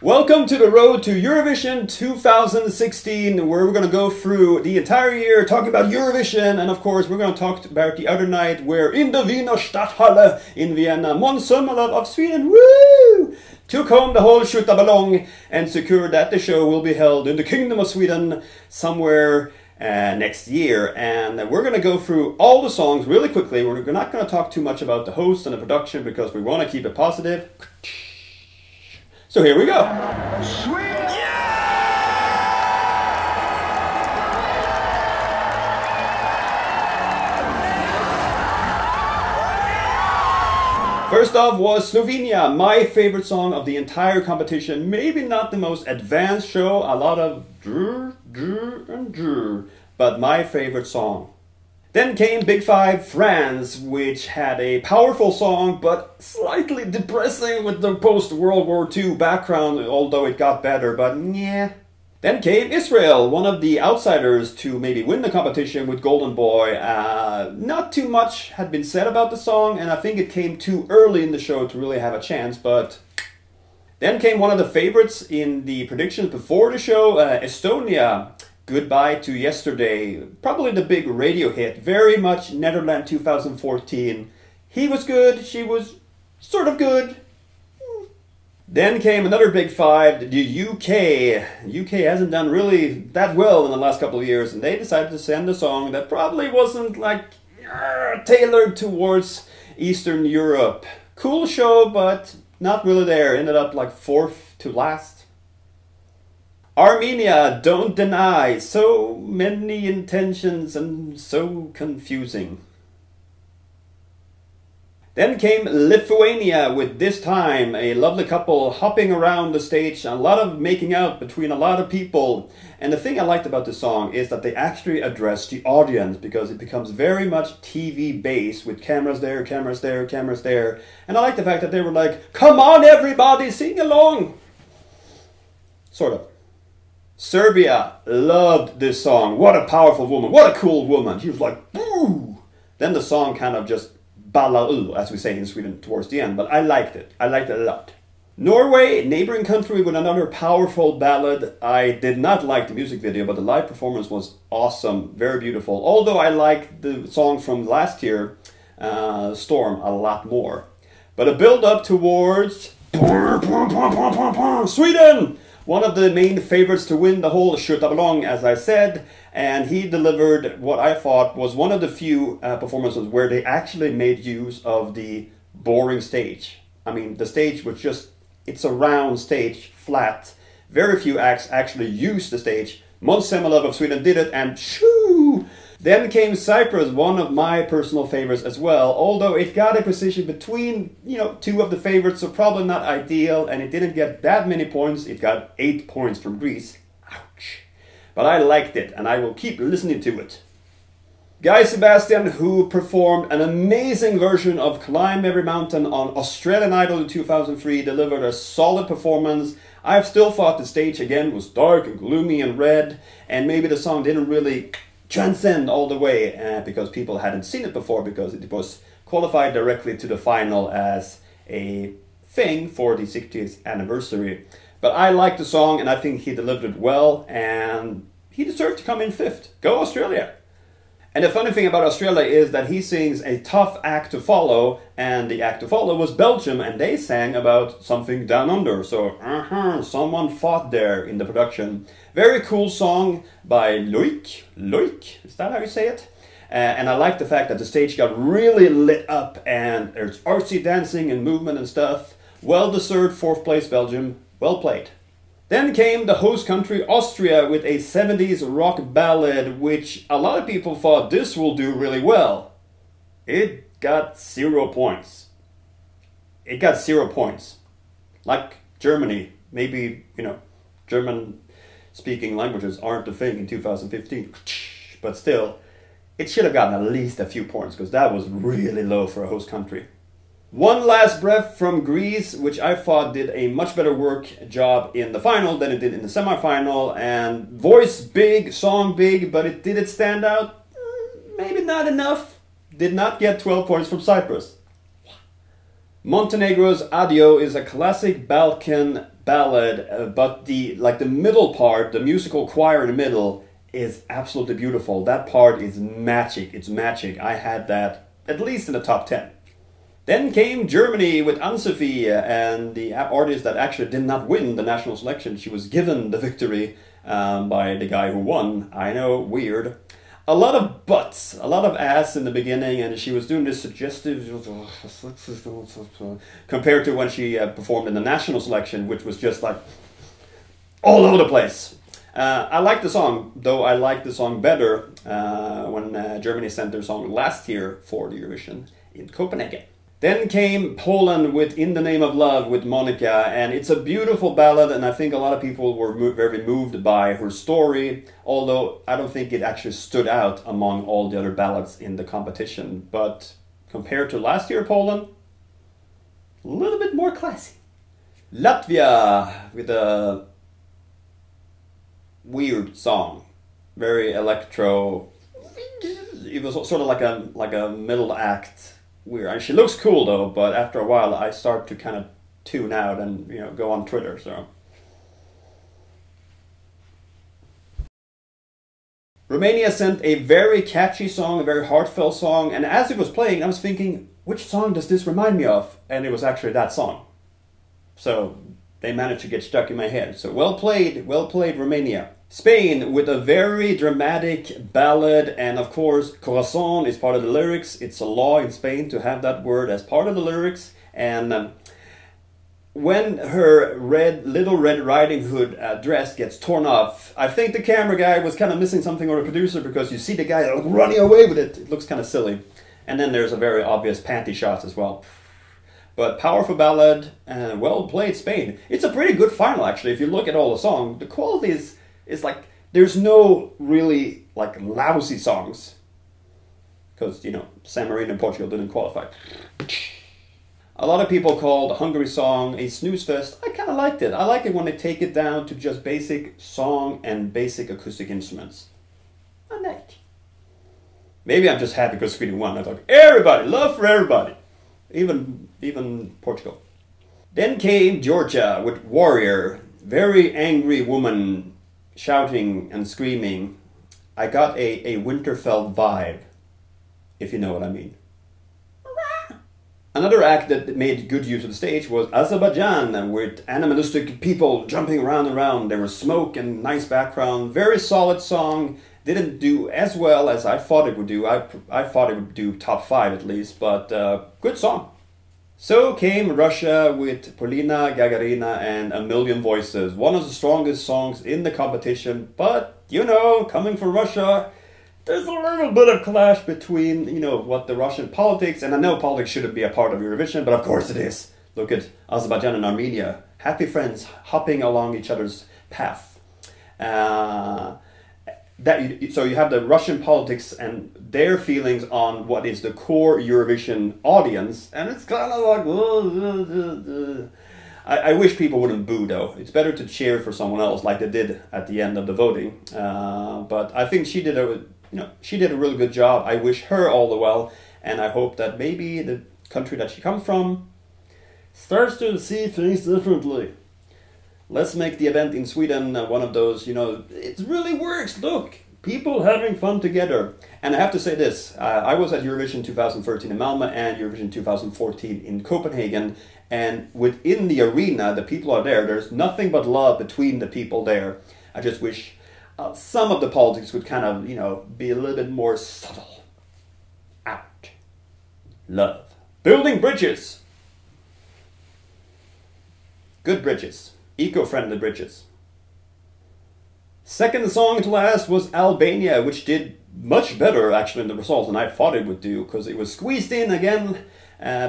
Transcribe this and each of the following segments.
Welcome to the road to Eurovision 2016, where we're going to go through the entire year talking about Eurovision, and of course we're going to talk about the other night where in the Wiener Stadthalle in Vienna, Måns Zelmerlöw of Sweden, woo, took home the whole Schutaballong and secured that the show will be held in the Kingdom of Sweden somewhere next year. And we're going to go through all the songs really quickly. We're not going to talk too much about the host and the production because we want to keep it positive. So here we go. Sweden! First off was Slovenia, my favorite song of the entire competition. Maybe not the most advanced show, a lot of drr, drr, and drr, but my favorite song. Then came Big Five, France, which had a powerful song, but slightly depressing with the post-World War II background, although it got better, but yeah. Then came Israel, one of the outsiders to maybe win the competition with Golden Boy. Not too much had been said about the song, and I think it came too early in the show to really have a chance, but... Then came one of the favorites in the predictions before the show, Estonia. Goodbye to Yesterday, probably the big radio hit, very much Netherlands 2014. He was good, she was sort of good. Then came another big five, the UK. UK hasn't done really that well in the last couple of years, and they decided to send a song that probably wasn't like tailored towards Eastern Europe. Cool show, but not really there. Ended up like fourth to last. Armenia, Don't Deny, so many intentions and so confusing. Then came Lithuania with This Time, a lovely couple hopping around the stage, a lot of making out between a lot of people. And the thing I liked about this song is that they actually address the audience, because it becomes very much TV based with cameras there, cameras there, cameras there. And I like the fact that they were like, come on everybody, sing along! Sort of. Serbia loved this song. What a powerful woman. What a cool woman. She was like, boo! Then the song kind of just balla, as we say in Sweden towards the end. But I liked it. I liked it a lot. Norway, neighboring country with another powerful ballad. I did not like the music video, but the live performance was awesome. Very beautiful. Although I liked the song from last year, Storm, a lot more. But a build up towards Sweden! One of the main favorites to win the whole Schutaballong, as I said, and he delivered what I thought was one of the few performances where they actually made use of the boring stage. I mean, the stage was just, it's a round stage, flat. Very few acts actually used the stage. Måns Zelmerlöw of Sweden did it, and shoo! Then came Cyprus, one of my personal favorites as well, although it got a position between, two of the favorites, so probably not ideal, and it didn't get that many points. It got 8 points from Greece. Ouch. But I liked it, and I will keep listening to it. Guy Sebastian, who performed an amazing version of Climb Every Mountain on Australian Idol in 2003, delivered a solid performance. I've still thought the stage again was dark and gloomy and red, and maybe the song didn't really transcend all the way because people hadn't seen it before, because it was qualified directly to the final as a thing for the 60th anniversary. But I like the song, and I think he delivered it well, and he deserved to come in fifth. Go Australia! And the funny thing about Australia is that he sings a tough act to follow, and the act to follow was Belgium, and they sang about something down under. So, someone fought there in the production. Very cool song by Loic. Loic? Is that how you say it? And I like the fact that the stage got really lit up, and there's artsy dancing and movement and stuff. Well-deserved fourth place, Belgium. Well played. Then came the host country, Austria, with a 70s rock ballad, which a lot of people thought this will do really well. It got 0 points. It got 0 points. Like Germany. Maybe, German-speaking languages aren't a thing in 2015. But still, it should have gotten at least a few points, because that was really low for a host country. One Last Breath from Greece, which I thought did a much better job in the final than it did in the semifinal. And voice big, song big, but did it stand out? Maybe not enough. Did not get 12 points from Cyprus. Montenegro's Adio is a classic Balkan ballad, but the middle part, the musical choir in the middle, is absolutely beautiful. That part is magic. It's magic. I had that at least in the top 10. Then came Germany with Anne-Sophie, and the artist that actually did not win the national selection. She was given the victory by the guy who won. I know, weird. A lot of butts, a lot of ass in the beginning, and she was doing this suggestive compared to when she performed in the national selection, which was just like all over the place. I like the song, though I like the song better when Germany sent their song last year for the Eurovision in Copenhagen. Then came Poland with In the Name of Love with Monica, and it's a beautiful ballad, and I think a lot of people were very moved by her story, although I don't think it actually stood out among all the other ballads in the competition. But compared to last year, Poland, a little bit more classy. Latvia with a weird song, very electro. It was sort of like a middle act. Weird. And she looks cool though, but after a while I start to kind of tune out and go on Twitter. So Romania sent a very catchy song, a very heartfelt song, and as it was playing I was thinking, which song does this remind me of? And it was actually that song. So they managed to get stuck in my head. So well played Romania. Spain with a very dramatic ballad, and of course corazón is part of the lyrics. It's a law in Spain to have that word as part of the lyrics. And when her Little Red Riding Hood dress gets torn off, I think the camera guy was kind of missing something, or the producer, because you see the guy running away with it. It looks kind of silly. And then there's a very obvious panty shot as well. But powerful ballad, and well played Spain. It's a pretty good final actually. If you look at all the songs, the quality is like, there's no really like lousy songs, because San Marino and Portugal didn't qualify. A lot of people called Hungary song a snooze fest. I kind of liked it. I like it when they take it down to just basic song and basic acoustic instruments. I like. Maybe I'm just happy because Sweden won. I thought everybody, love for everybody, even Portugal. Then came Georgia with Warrior, very angry woman shouting and screaming. I got a Winterfell vibe, if you know what I mean. Another act that made good use of the stage was Azerbaijan, with animalistic people jumping around and around. There was smoke and nice background. Very solid song. Didn't do as well as I thought it would do. I thought it would do top 5 at least, but good song. So came Russia with Polina Gagarina and A Million Voices, one of the strongest songs in the competition, but coming from Russia, there's a little bit of clash between, what the Russian politics, and I know politics shouldn't be a part of Eurovision, but of course it is. Look at Azerbaijan and Armenia, happy friends hopping along each other's path. So you have the Russian politics and their feelings on what is the core Eurovision audience, and it's kind of like, I wish people wouldn't boo though. It's better to cheer for someone else like they did at the end of the voting. But I think she did a really good job. I wish her all the well, and I hope that maybe the country that she comes from starts to see things differently. Let's make the event in Sweden one of those, it really works, look, people having fun together. And I have to say this, I was at Eurovision 2013 in Malmö and Eurovision 2014 in Copenhagen, and within the arena, the people are there, there's nothing but love between the people there. I just wish some of the politics would kind of, be a little bit more subtle. Out. Love. Building bridges. Good bridges. Eco-friendly bridges. Second song to last was Albania, which did much better actually in the results than I thought it would do, because it was squeezed in again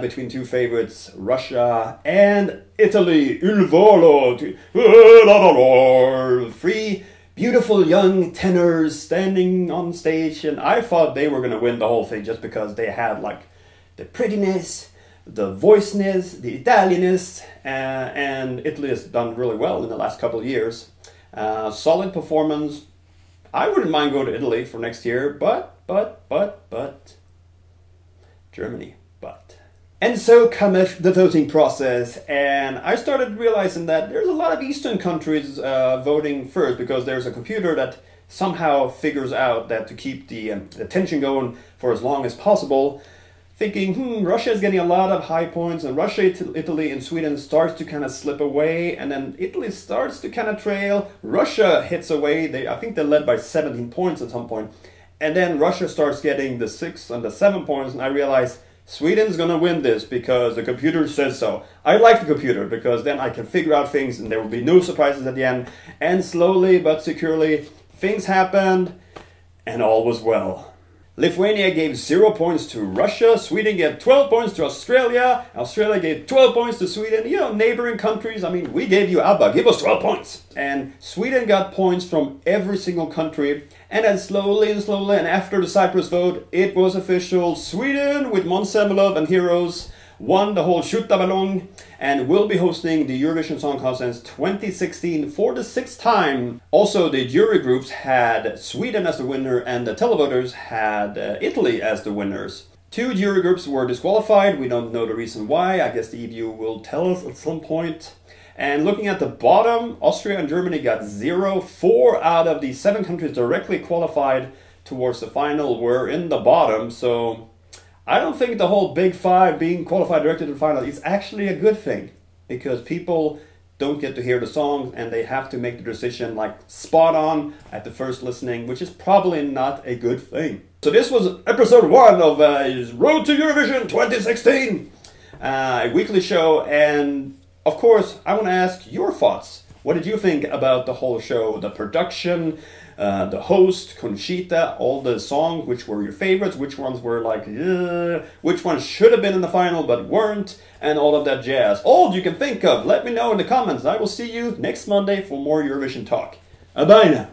between two favorites, Russia and Italy. Il volo. Three beautiful young tenors standing on stage, and I thought they were going to win the whole thing just because they had like the prettiness, the voiceness, the Italianness, and Italy has done really well in the last couple of years. Solid performance. I wouldn't mind going to Italy for next year, but Germany, but. And so cometh the voting process, and I started realizing that there's a lot of Eastern countries voting first, because there's a computer that somehow figures out that to keep the tension going for as long as possible, thinking, Russia is getting a lot of high points, and Russia, Italy, and Sweden starts to kind of slip away, and then Italy starts to kind of trail. Russia hits away. I think they led by 17 points at some point, and then Russia starts getting the 6 and the 7 points, and I realized Sweden's gonna win this because the computer says so. I like the computer because then I can figure out things and there will be no surprises at the end. And slowly but securely, things happened and all was well. Lithuania gave 0 points to Russia, Sweden gave 12 points to Australia, Australia gave 12 points to Sweden, you know, neighboring countries. I mean, we gave you ABBA, give us 12 points. And Sweden got points from every single country, and then slowly, and after the Cyprus vote, it was official. Sweden, with Måns Zelmerlöw and Heroes, won the whole Skjuta-ballong and will be hosting the Eurovision Song Contest 2016 for the 6th time. Also, the jury groups had Sweden as the winner and the televoters had Italy as the winners. 2 jury groups were disqualified. We don't know the reason why. I guess the EBU will tell us at some point. And looking at the bottom, Austria and Germany got 0. 4 out of the 7 countries directly qualified towards the final were in the bottom, so I don't think the whole Big Five being qualified directly to the final is actually a good thing, because people don't get to hear the songs and they have to make the decision like spot on at the first listening, which is probably not a good thing. So this was episode 1 of Road to Eurovision 2016, a weekly show, and of course I want to ask your thoughts. What did you think about the whole show, the production, the host, Conchita, all the songs, which were your favorites, which ones were like, which ones should have been in the final but weren't, and all of that jazz. All you can think of, let me know in the comments. I will see you next Monday for more Eurovision talk. Bye now.